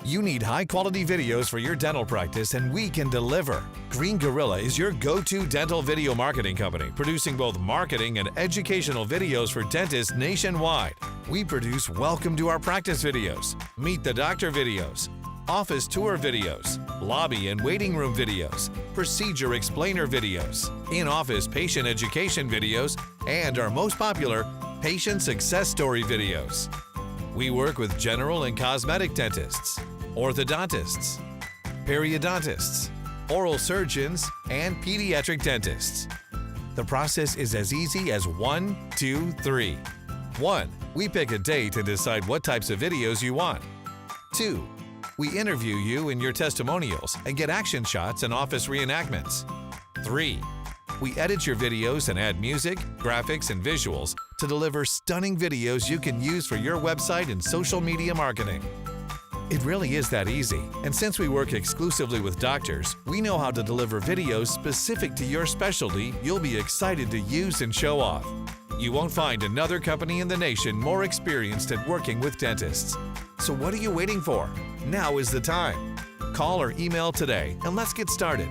You need high-quality videos for your dental practice, and we can deliver. Green Gorilla is your go-to dental video marketing company, producing both marketing and educational videos for dentists nationwide. We produce welcome to our practice videos, meet the doctor videos, office tour videos, lobby and waiting room videos, procedure explainer videos, in-office patient education videos, and our most popular, patient success story videos. We work with general and cosmetic dentists, orthodontists, periodontists, oral surgeons, and pediatric dentists. The process is as easy as 1, 2, 3. 1. We pick a date and decide what types of videos you want. 2. We interview you in your testimonials and get action shots and office reenactments. 3. We edit your videos and add music, graphics, and visuals to deliver stunning videos you can use for your website and social media marketing. It really is that easy, and since we work exclusively with doctors, we know how to deliver videos specific to your specialty you'll be excited to use and show off. You won't find another company in the nation more experienced at working with dentists. So what are you waiting for? Now is the time. Call or email today and let's get started.